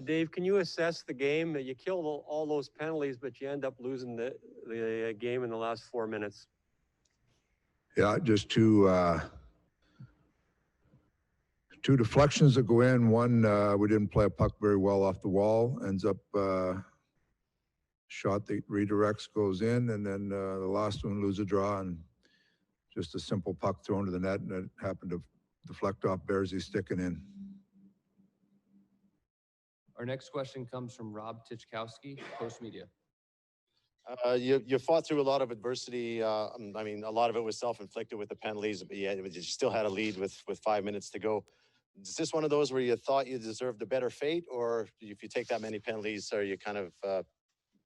Dave, can you assess the game? You killed all those penalties, but you end up losing the game in the last 4 minutes. Yeah, just two deflections that go in. One, we didn't play a puck very well off the wall, ends up shot that redirects, goes in, and then the last one lose a draw, and just a simple puck thrown to the net, and it happened to deflect off Bearsy sticking in. Our next question comes from Rob Tichkowski, Post Media. You fought through a lot of adversity. I mean, a lot of it was self-inflicted with the penalties, but you still had a lead with 5 minutes to go. Is this one of those where you thought you deserved a better fate, or if you take that many penalties, are you kind of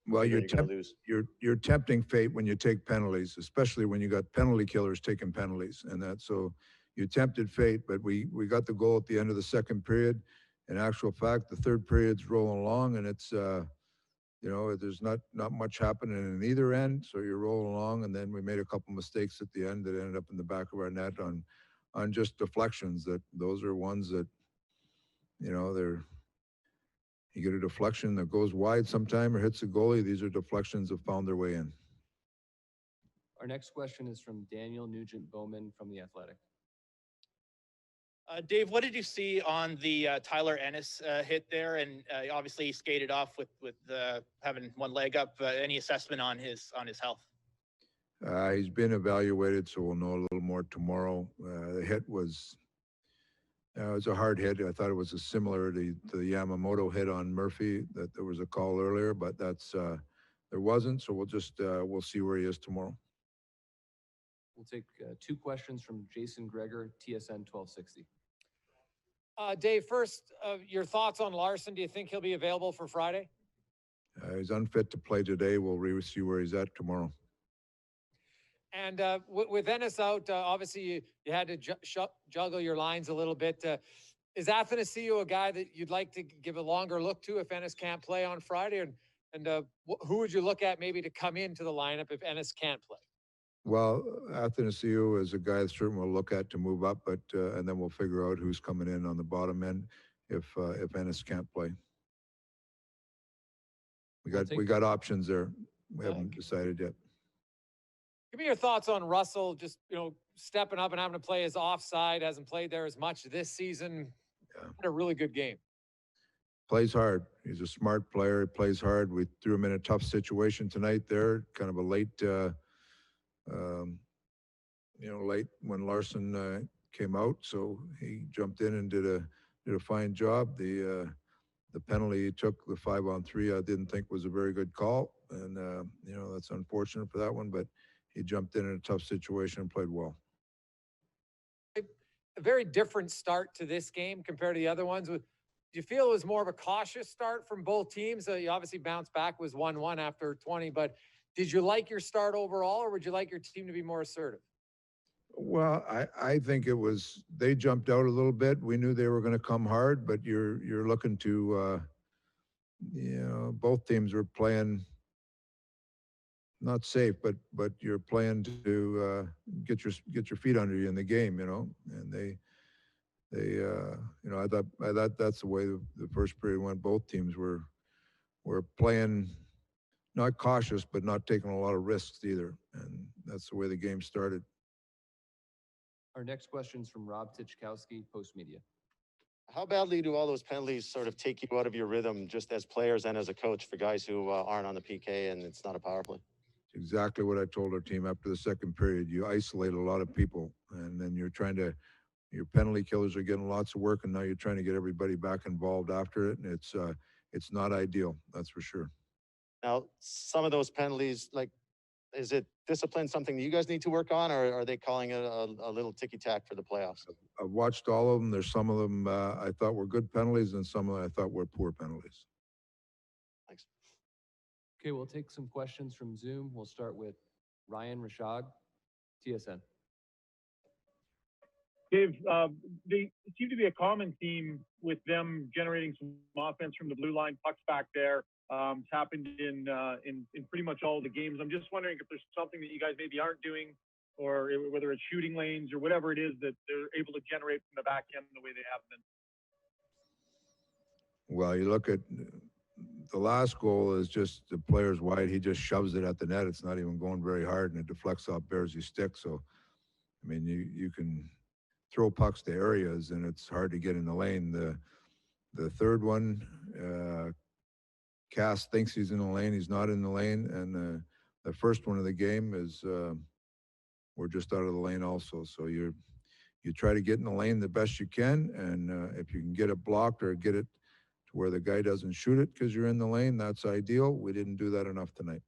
well, you're tempting fate when you take penalties, especially when you got penalty killers taking penalties, and that so you tempted fate. But we got the goal at the end of the second period. In actual fact, the third period's rolling along, and it's there's not much happening in either end, so you're rolling along, and then we made a couple mistakes at the end that ended up in the back of our net on just deflections. Those are ones that you get a deflection that goes wide sometime or hits the goalie. These are deflections that found their way in. Our next question is from Daniel Nugent-Bowman from The Athletic. Dave, what did you see on the Tyler Ennis hit there? And obviously he skated off with having one leg up. Any assessment on his health? He's been evaluated, so we'll know a little more tomorrow. The hit was it was a hard hit. I thought it was similar to the Yamamoto hit on Murphy, that there was a call earlier, but that's there wasn't. So we'll see where he is tomorrow. We'll take two questions from Jason Gregor, TSN 1260. Dave, first, your thoughts on Larson. Do you think he'll be available for Friday? He's unfit to play today. We'll see where he's at tomorrow. And with Ennis out, obviously you had to juggle your lines a little bit. Is Athanasiou a guy that you'd like to give a longer look to if Ennis can't play on Friday? And who would you look at maybe to come into the lineup if Ennis can't play? Well, Athanasiou is a guy that certainly we'll look at to move up, but and then we'll figure out who's coming in on the bottom end if Ennis can't play. We got options there. We haven't decided yet. Give me your thoughts on Russell, just stepping up and having to play his offside. Hasn't played there as much this season. Yeah. Had a really good game. Plays hard. He's a smart player. He plays hard. We threw him in a tough situation tonight there, kind of a late late when Larson came out, so he jumped in and did a fine job. The penalty he took, the 5-on-3, I didn't think was a very good call, and that's unfortunate for that one. But he jumped in a tough situation and played well. A very different start to this game compared to the other ones. Do you feel it was more of a cautious start from both teams? You obviously bounced back, was 1-1 after 20, but did you like your start overall, or would you like your team to be more assertive? Well, I think it was, they jumped out a little bit. We knew they were going to come hard, but you're looking to, both teams were playing not safe, but you're playing to get your feet under you in the game, and they I thought that's the way the first period went. Both teams were playing not cautious, but not taking a lot of risks either, and that's the way the game started. Our next question is from Rob Tichkowski, Post Media. How badly do all those penalties sort of take you out of your rhythm, just as players and as a coach, for guys who aren't on the PK and it's not a power play? It's exactly what I told our team after the second period. You isolate a lot of people, and then your penalty killers are getting lots of work, and now you're trying to get everybody back involved after it, and it's not ideal, that's for sure. Now, some of those penalties, is it discipline something that you guys need to work on, or are they calling it a little ticky-tack for the playoffs? I've watched all of them. There's some of them I thought were good penalties, and some of them I thought were poor penalties. Thanks. Okay, we'll take some questions from Zoom. We'll start with Ryan Rashad, TSN. Dave, they seem to be a common theme with them generating some offense from the blue line, pucks back there. It's happened in pretty much all the games. I'm just wondering if there's something that you guys maybe aren't doing, or whether it's shooting lanes or whatever it is that they're able to generate from the back end the way they have been. Well, you look at the last goal is just the player's wide. He just shoves it at the net. It's not even going very hard, and it deflects off Bears's stick. So, I mean, you can throw pucks to areas, and it's hard to get in the lane. The third one, Cass thinks he's in the lane. He's not in the lane, and the first one of the game is we're just out of the lane also. So you try to get in the lane the best you can, and if you can get it blocked or get it to where the guy doesn't shoot it because you're in the lane, that's ideal. We didn't do that enough tonight.